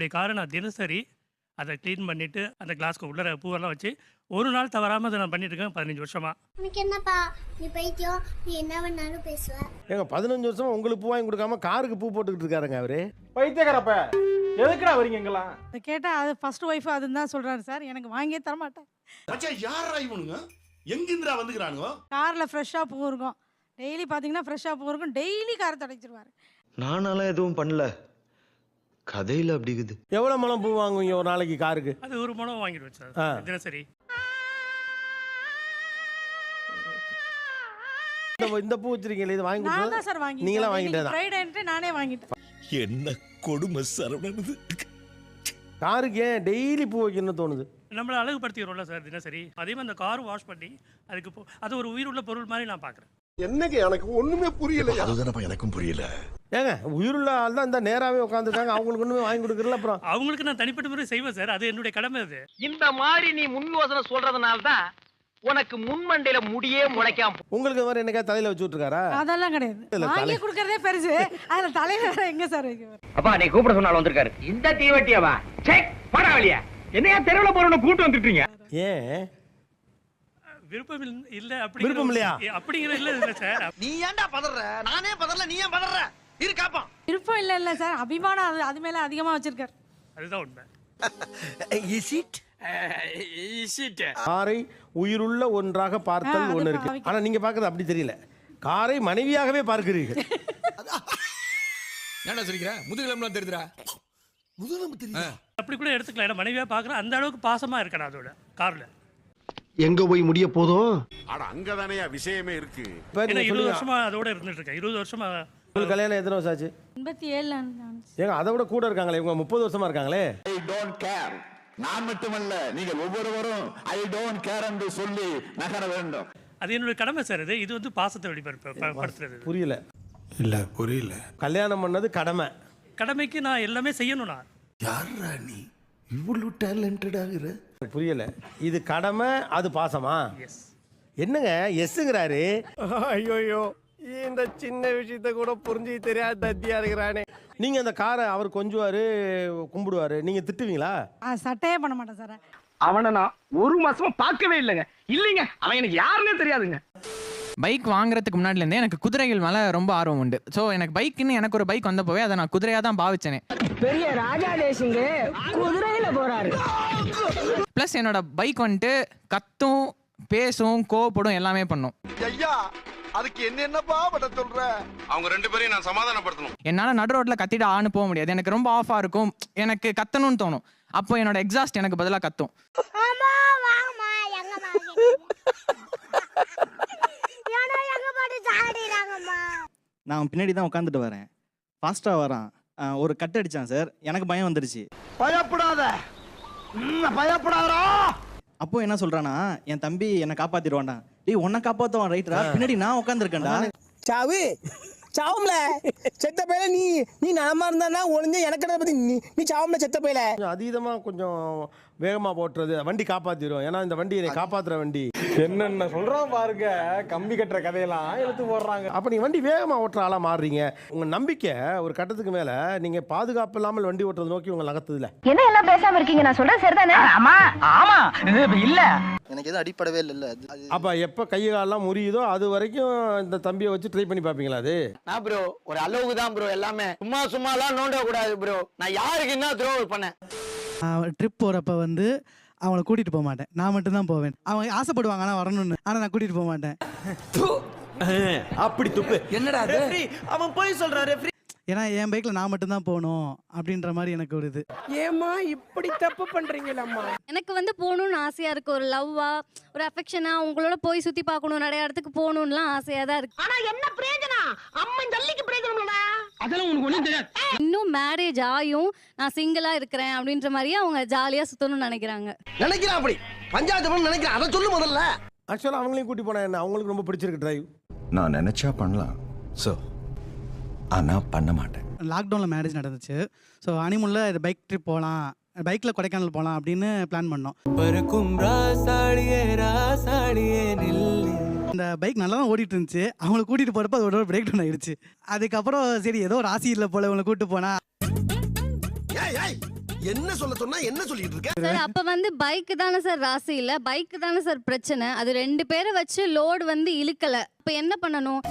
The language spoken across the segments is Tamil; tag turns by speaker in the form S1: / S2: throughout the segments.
S1: என்னுடைய காரை நான் தினசரி அதை க்ளீன் பண்ணிவிட்டு அந்த கிளாஸ்க்கு உள்ளே பூவெல்லாம் வச்சு ஒரு நாள் தவறாமல் அதை நான் பண்ணிட்டு இருக்கேன் 15 வருஷமா.
S2: உனக்கு என்னப்பா நீ பைத்தியம், நீ என்ன வேணாலும் பேசுவ.
S3: ஏங்க 15 வருஷமா உங்களுக்கு பூ வாங்கி கொடுக்காம காருக்கு பூ போட்டுக்கிட்டு இருக்காருங்க அவரு.
S4: பைத்தியக்காரப்ப எதுக்குடா வரீங்க எங்கெல்லாம்?
S5: கேட்டா அது ஃபர்ஸ்ட் ஒய்ஃப் அதுன்னு தான் சொல்றாரு சார். எனக்கு வாங்கியே தர மாட்டேன்.
S6: மச்சான் யாரா இவனுங்க? எங்கிந்திரா வந்துக்கிறானுங்க?
S5: கார்ல ஃப்ரெஷ்ஷா பூ இருக்கும். டெய்லி பாத்தீங்கன்னா ஃப்ரெஷ்ஷா பூ இருக்கும். டெய்லி காரை துடைச்சிருவாரு.
S7: நானாலாம் எதுவும் பண்ணல, கதையில அப்படி இருக்குது.
S3: எவ்வளவு முழம் பூ வாங்குவீங்க ஒரு நாளைக்கு காருக்கு?
S1: அது ஒரு முழம் வாங்கிடுவேன் சார் தினசரி.
S3: இந்த பூ வச்சிருக்கீங்களே, இது வாங்கி
S5: நான் தான் சார் வாங்கி.
S3: நீங்களா வாங்கிட்டதா?
S5: ஃப்ரைடேன்ட்டு நானே வாங்கிட்டேன்.
S6: என்ன கொடுமை சரவணனது.
S3: காருக்கு ஏன் டெய்லி பூ வைக்கணும்னு தோணுது?
S1: நம்மளை அழகுபடுத்திக்கிறோம்ல சார் தினசரி. அதே மாதிரி அந்த கார் வாஷ் பண்ணி அதுக்கு அது ஒரு உயிர் உள்ள பொருள் மாதிரி நான் பார்க்குறேன்.
S6: என்னங்க எனக்கு ஒண்ணுமே புரியல. அதுதானப்பா எனக்கும் புரியல.
S3: ஏங்க உயிருள்ள ஆள் தான் இந்த நேராவே உட்காந்துருக்காங்க, அவங்களுக்கு ஒண்ணுமே வாங்கி கொடுக்கறல. அப்புறம்
S1: அவங்களுக்கு நான் தனிப்பட்ட முறை செய்வேன் சார், அது என்னுடைய கடமை. அது
S4: இந்த மாதிரி நீ முன் யோசனை சொல்றதுனால தான் உனக்கு முன்மண்டையில முடியே முளைக்காம.
S3: உங்களுக்கு மாதிரி என்னக்கா தலையில வச்சு விட்டுருக்காரா?
S5: அதெல்லாம் கிடையாது. வாங்கி கொடுக்கறதே பெருசு. அதுல தலையில எங்க சார் வைக்க?
S4: அப்பா நீ கூப்பிட சொன்னாலும் வந்திருக்காரு. இந்த தீவட்டியாவா? செக் பரவாயில்லையா? என்னையா தெருவுல போறவன கூட்டு வந்துட்டீங்க?
S3: ஏன்
S1: விருப்பம் இல்ல? அப்படி
S3: விருப்பம் இல்லையா?
S1: அப்படிங்கிற இல்ல சார்.
S4: நீ ஏன்டா பதற? நானே பதறல, நீ ஏன் பதற? இருக்காப்பா.
S5: விருப்பம் இல்ல சார், அபிமானம் அது மேல அதிகமா வச்சிருக்காரு.
S1: அதுதான் உண்மை.
S3: காரை உயிருள்ள ஒன்றாக பார்த்தல் ஒண்ணு இருக்கு. ஆனா நீங்க பாக்குறது அப்படி தெரியல. காரை மனைவியாகவே பார்க்கிறீர்கள்.
S8: என்ன சொல்லிக்கிற? முதுகிழம்புலாம் தெரியுதுடா.
S6: முதுகிழம்பு தெரியுதா?
S1: அப்படி கூட எடுத்துக்கலாம். ஏன்னா மனைவியா பார்க்குறேன், அந்த அளவுக்கு பாசமா இருக்கணும் அதோட கார்ல.
S3: எங்க போய் முடிய போதும்?
S6: அட அங்கதானே விஷயமே இருக்கு.
S1: ஏன்னா 20 வருஷமா அதோட இருந்துட்டு இருக்கேன். 20 வருஷமா.
S3: உங்களுக்கு கல்யாணம் எத்தனை வருஷம் ஆச்சு?
S5: 87.
S3: ஏங்க அதை விட கூட இருக்காங்களே, இவங்க 30 வருஷமா இருக்காங்களே.
S6: I don't care. நான் மட்டுமல்ல, நீங்கள் ஒவ்வொருவரும் ஐ டோன்ட் கேர் என்று சொல்லி நகர வேண்டும்.
S1: அது என்னுடைய கடமை சார். இது வந்து பாசத்தை வெளிப்படுத்துறது.
S3: புரியல.
S8: இல்ல புரியல.
S3: கல்யாணம் பண்ணது கடமை.
S1: கடமைக்கு நான் எல்லாமே செய்யணும். நான்
S6: யாரா நீ இவ்வளவு டேலண்டட் ஆகுற?
S3: புரியல. இது கடமை, அது பாசமா?
S1: எஸ்.
S3: என்னங்க எஸ்ங்கிறாரு? ஐயோ இந்த சின்ன விஷயத்த கூட புரிஞ்சு தெரியாத தத்தியா இருக்கிறானே. நீங்க அந்த காரை அவர் கொஞ்சுவாரு, கும்பிடுவாரு, நீங்க திட்டுவீங்களா?
S5: சட்டையே பண்ண மாட்டேன் சார்.
S4: அவனை நான் ஒரு மாசமா பார்க்கவே இல்லைங்க. இல்லைங்க, அவன் எனக்கு யாருன்னே தெரியாதுங்க.
S9: பைக் வாங்குறதுக்கு முன்னாடிலேருந்தே எனக்கு குதிரைகள் மேலே ரொம்ப ஆர்வம் உண்டு. ஸோ எனக்கு பைக்குன்னு எனக்கு ஒரு பைக் வந்தப்போவே அதை நான் குதிரையாக தான் பாவிச்சேனே.
S4: பெரிய ராஜா தேசிங்க குதிரையில போறாரு.
S9: ப்ளஸ் என்னோட பைக் வந்துட்டு கத்தும், பேசும், கோவப்படும், எல்லாமே பண்ணும்.
S6: ஐயா அதுக்கு என்னப்பா பண்ண சொல்ற? அவங்க ரெண்டு பேரையும் நான் சமாதானப்படுத்தணும்.
S9: என்னால் நடு ரோட்டில் கத்திட்டு ஆன்னு போக முடியாது. எனக்கு ரொம்ப ஆஃபாக இருக்கும். எனக்கு கத்தணும்னு தோணும். அப்போ என்னோட எக்ஸாஸ்ட் எனக்கு பதிலாக கத்தும்.
S10: நான் பின்னாடி தான் உட்காந்துட்டு வரேன். ஃபாஸ்ட்டாக வரான். ஒரு கட் அடித்தான் சார். எனக்கு பயம் வந்துருச்சு.
S4: பயப்படாத, பயப்படாதா.
S10: அப்போ என்ன சொல்கிறானா, என் தம்பி என்னை காப்பாற்றிடுவான்டா. டேய் உன்னை காப்பாற்றுவான் ரைட்டரா, பின்னாடி நான் உட்காந்துருக்கேன்டா.
S4: சாவு சாவும்ல செத்த பையில நீ நலமா இருந்தா ஒளிஞ்ச எனக்கு பத்தி நீ சாவும்ல செத்த பையில.
S3: அதீதமா கொஞ்சம் வேகமா போட்டுறது வண்டி காப்பாத்திரும். ஏன்னா இந்த வண்டி என்னை காப்பாத்துற வண்டி.
S4: என்னென்ன சொல்றான் பாருங்க, கம்பி கட்டுற கதையெல்லாம் எடுத்து போடுறாங்க.
S3: அப்ப நீ வண்டி வேகமா ஓட்டுற ஆளா மாறுறீங்க. உங்க நம்பிக்கை ஒரு கட்டத்துக்கு மேல நீங்க பாதுகாப்பு இல்லாமல் வண்டி ஓட்டுறது நோக்கி உங்க நகர்த்துதுல.
S2: என்ன எல்லாம் பேசாம இருக்கீங்க? நான் சொல்றேன் சரிதானே?
S4: ஆமா ஆமா இல்ல
S10: எனக்கு எதுவும் அடிப்படவே இல்லை.
S3: அப்ப எப்ப கை காலெல்லாம் முறியுதோ அது வரைக்கும் இந்த தம்பியை வச்சு ட்ரை பண்ணி பாப்பீங்களா? அது
S4: நான் ப்ரோ ஒரு அளவுக்கு தான் ப்ரோ. எல்லாமே சும்மாலாம் நோண்ட கூடாது ப்ரோ. நான் யாருக்கு என்ன த்ரோ பண்ணேன்?
S10: ட்ரிப் போகிறப்ப வந்து அவங்கள கூட்டிகிட்டு போக மாட்டேன். நான் மட்டும்தான் போவேன். அவங்க ஆசைப்படுவாங்க ஆனால் வரணும்னு. ஆனால் நான் கூட்டிகிட்டு போக மாட்டேன்.
S3: அப்படி துப்பு.
S8: என்னடா அவன் போய் சொல்றாரு.
S10: ஏன்னா என் பைக்கில் நான் மட்டும்தான் போகணும் அப்படின்ற மாதிரி எனக்கு ஒரு இது.
S4: ஏமா இப்படி தப்பு பண்றீங்களம்மா?
S2: எனக்கு வந்து போகணும்னு ஆசையா இருக்கு. ஒரு லவ்வா, ஒரு அஃபெக்ஷனா, உங்களோட போய் சுத்தி பார்க்கணும், நிறைய இடத்துக்கு போகணும்லாம் ஆசையா தான் இருக்கு.
S4: ஆனா என்ன பிரயோஜனம்? அம்மா ஜல்லிக்கு பிரயோஜனம்லடா. அதெல்லாம் உனக்கு ஒண்ணும் தெரியாது.
S2: இன்னும் மேரேஜ் ஆயும் நான் சிங்கிளா இருக்கிறேன் அப்படின்ற மாதிரியே அவங்க ஜாலியா சுத்தணும்னு நினைக்கிறாங்க.
S4: நினைக்கிறான் அப்படி பஞ்சாயத்து பண்ண நினைக்கிறான். அதை சொல்லு முதல்ல.
S3: ஆக்சுவலா அவங்களையும் கூட்டி போனா என்ன? அவங்களுக்கு ரொம்ப பிடிச்சிருக்கு டிரைவ்.
S7: நான் நினைச்சா பண்ணலாம், ஸோ ஆனால் பண்ண மாட்டேன்.
S10: லாக்டவுனில் மேரேஜ் நடந்துச்சு. ஸோ ஹனிமூனில் பைக் ட்ரிப் போகலாம், பைக்கில் கொடைக்கானல் போகலாம் அப்படின்னு பிளான் பண்ணோம். இந்த பைக் நல்லா தான் ஓடிட்டு இருந்துச்சு. அவங்கள கூட்டிகிட்டு போகிறப்ப அதோட பிரேக் டவுன் ஆயிடுச்சு. அதுக்கப்புறம் சரி ஏதோ ஒரு ராசி இல்லை போல இவங்களை கூப்பிட்டு போனா
S8: என்ன சொல்ல சொன்னா என்ன சொல்லிட்டு இருக்க?
S2: சார் அப்ப வந்து பைக் தானே சார் ராசி இல்ல, பைக் தானே சார் பிரச்சனை. அது 2 பேரை வச்சு லோடு வந்து இழுக்கல. அப்ப என்ன பண்ணணும்?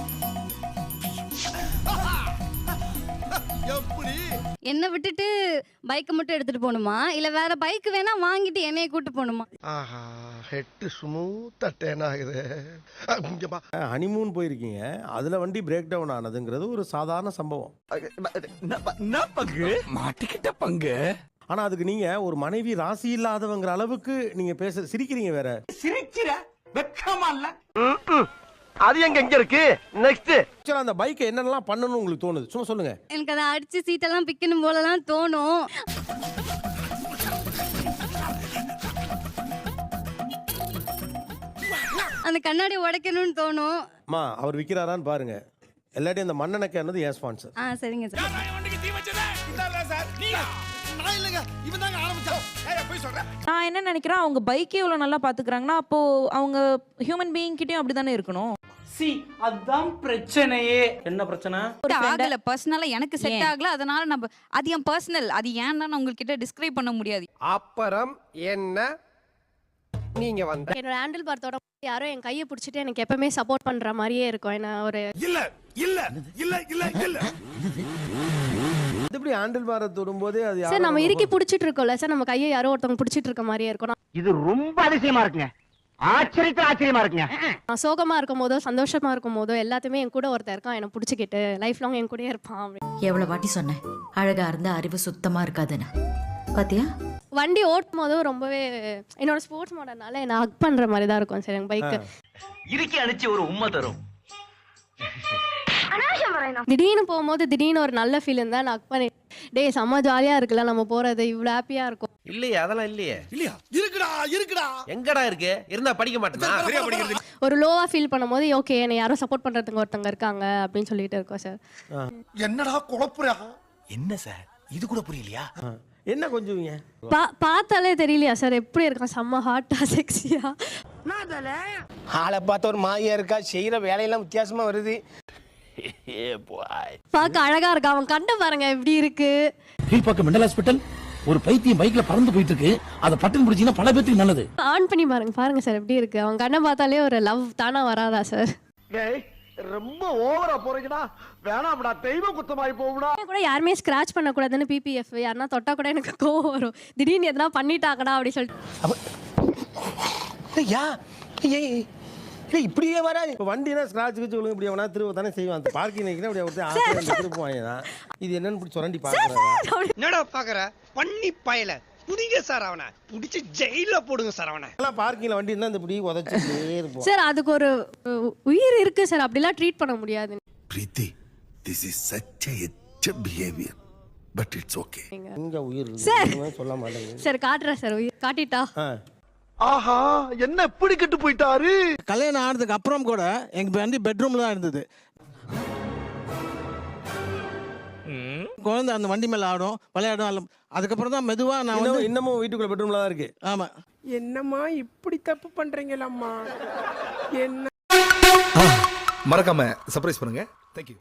S8: எப்படி?
S2: என்ன விட்டுட்டு பைக்கை மட்டும் எடுத்துட்டு போகணுமா, இல்ல வேற பைக் வேணா வாங்கிட்டு என்னைய கூட்டு போகணுமா?
S8: ஆஹா, ஹெட் ஸ்மூத்தா டேன் ஆகுது. இங்க பா.
S3: ஹனிமூன் போயிருக்கீங்க, அதுல வண்டி பிரேக் டவுன் ஆனதுங்கிறது ஒரு சாதாரண சம்பவம்.
S8: என்ன பங்கு? மாட்டிக்கிட்ட பங்கு.
S3: ஆனா அதுக்கு நீங்க ஒரு மனைவி ராசி இல்லாதவங்கிற அளவுக்கு நீங்க சிரிக்கிறீங்க வேற.
S8: சிரிக்கிற வெக்கமா இல்ல? அது எங்க இருக்கு? நெக்ஸ்ட்.
S3: சரி, அந்த பைக்கை என்னென்னலாம் பண்ணணும்னு உங்களுக்கு தோணுது? சும்மா சொல்லுங்க.
S2: எனக்கு அதை அடிச்சு சீட்டெல்லாம் பிக்கணும் போலலாம் தோணும். அந்த கண்ணாடி உடைக்கணும்னு தோணும்.
S3: அம்மா, அவர் விற்கிறாரான்னு பாருங்க. எல்லாத்தையும் அந்த மண்ணெண்ணெய் என் ஸ்பான்சர்.
S2: சரிங்க சார்.
S5: நான் என்ன நினைக்கிறேன், அவங்க பைக்கே இவ்வளவு நல்லா பாத்துக்கிறாங்கன்னா அப்போ அவங்க ஹியூமன் பீயிங் கிட்டயும் அப்படிதானே இருக்கணும்.
S4: அதான் பிரச்சனையே. என்ன பிரச்சனை?
S5: ஆகல பர்சனலா எனக்கு செட் ஆகல, அதனால நம்ம அது என் பர்சனல், அது ஏன் நான் உங்ககிட்ட டிஸ்கிரைப் பண்ண முடியாது.
S8: அப்புறம் என்ன நீங்க வந்த?
S2: என்னோட ஹேண்டில் பார்த்தோட யாரோ என் கையை பிடிச்சிட்டு எனக்கு எப்பவுமே சப்போர்ட் பண்ற மாதிரியே இருக்கும். என்ன ஒரு
S8: இல்ல இல்ல இல்ல இல்ல இல்ல.
S3: எப்படி ஹேண்டில் பாரை தொடும்போதே அது
S2: சார் நம்ம இறுக்கி பிடிச்சிட்டு இருக்கோம்ல சார், நம்ம கையை யாரோ ஒருத்தவங்க பிடிச்சிட்டு இருக்க மாதிரியே இருக்கும்.
S4: இது ரொம்ப அதிசயமா இருக்குங்க. ஆச்சரியமா இருக்குங்க.
S2: நான் சோகமா இருக்கும் போதோ சந்தோஷமா இருக்கும் போதோ எல்லாத்தையுமே என் கூட ஒருத்தர் இருக்கான், என்னை பிடிச்சிக்கிட்டு லைஃப் லாங் என் கூடயே இருப்பான்.
S11: எவ்வளவு வாட்டி சொன்னேன் அழகா இருந்தா அறிவு சுத்தமா இருக்காதுன்னு, பாத்தியா?
S2: வண்டி ஓட்டும் போதும் ரொம்பவே என்னோட ஸ்போர்ட்ஸ் மாடல்னால என்ன ஹக் பண்ற மாதிரி தான் இருக்கும் சார் என் பைக்கு.
S4: இறுக்கி அடிச்சு ஒரு உம்மை தரும்.
S2: திடீர்னு போகும்போது திடீர்னு ஒரு நல்ல ஃபீல் இருந்தா நான் ஹக் பண்ணி, டேய் செம்ம ஜாலியா இருக்குல்ல நம்ம போறது, இவ்வளவு ஹாப்பியா இருக்கும்.
S3: இல்லையே, அதெல்லாம் இல்லையே.
S8: இல்லையா? இருக்குடா.
S3: எங்கடா இருக்கு? இருந்தா படிக்க மாட்டேனா?
S8: சரியா படிக்கிறது.
S2: ஒரு லோவா ஃபீல் பண்ணும்போது ஓகே என்னை யாரும் சப்போர்ட் பண்றதுக்கு ஒருத்தவங்க இருக்காங்க அப்படின்னு சொல்லிட்டு இருக்கோம் சார்.
S8: என்னடா குழப்புறா? என்ன சார் இது கூட புரியலையா?
S3: என்ன கொஞ்சம்
S2: பார்த்தாலே தெரியலையா சார் எப்படி இருக்கான், செம்ம ஹாட்டா செக்ஸியா.
S4: ஆளை பார்த்த ஒரு மாதிரியா இருக்கா, செய்யற வேலையெல்லாம் வித்தியாசமா வருது.
S2: பார்க்க அழகா இருக்கா, அவன் கண்ட பாருங்க எப்படி இருக்கு.
S4: கீழ்பாக்கம் மெண்டல் ஹாஸ்பிட்டல் ஒரு பைத்தியம் பைக்ல பறந்து போயிட்டு இருக்கு, அதை பட்டன் பிடிச்சீங்கன்னா பல பேருக்கு நல்லது.
S2: ஆன் பண்ணி பாருங்க சார் எப்படி இருக்கு. அவன் கண்ணை பார்த்தாலே ஒரு லவ் தானா வராதா சார்?
S8: ரொம்ப ஓவரா போறீங்கடா, வேணாம்டா, தெய்வ குத்தமாயி போகுடா.
S2: கூட யாருமே ஸ்கிராச் பண்ண கூடாதுன்னு பிபிஎஃப், யாருன்னா தொட்டா கூட எனக்கு கோவம் வரும். திடீர்னு எதனா பண்ணிட்டாங்கடா அப்படி சொல்லிட்டு
S4: இப்படியே வராது.
S3: வண்டினா ஸ்கிராட்ச் வச்சு விழுங்க, இப்படி அவனா திரும்ப தானே செய்வான். அந்த பார்க்கிங் நினைக்கிறேன் அப்படி ஒருத்தர் திருப்புவாங்க. இது என்னன்னு இப்படி சுரண்டி பாக்குறாங்க.
S8: என்னடா பாக்குற பண்ணி பயல புடிங்க சார், அவனை புடிச்சு ஜெயில போடுங்க சார். அவனை
S3: எல்லாம் பார்க்கிங்ல வண்டி இருந்தா இந்த இப்படி உதச்சிட்டே இருப்போம்
S2: சார். அதுக்கு ஒரு உயிர் இருக்கு சார், அப்படிலாம் ட்ரீட் பண்ண முடியாது.
S8: பிரீத்தி, this is such a behavior but it's okay.
S3: இங்க உயிர் இருக்கு சொல்ல மாட்டேங்க
S2: சார். காட்டுறேன் சார், உயிர் காட்டிட்டா.
S8: ஆஹா, என்ன இப்படி கெட்டு போயிட்டாரு.
S10: கல்யாணம் ஆனதுக்கு அப்புறம் கூட எங்க வண்டி பெட்ரூம்ல தான் இருந்தது. குழந்தை அந்த வண்டி மேல ஆடும் விளையாடும். அதுக்கப்புறம் தான் மெதுவா நான் வந்து
S3: இன்னமும் வீட்டுக்குள்ள பெட்ரூம்ல தான் இருக்கு.
S10: ஆமா.
S4: என்னம்மா இப்படி தப்பு பண்றீங்களம்மா? என்ன
S8: மறக்காம சர்ப்ரைஸ் பண்ணுங்க. Thank you.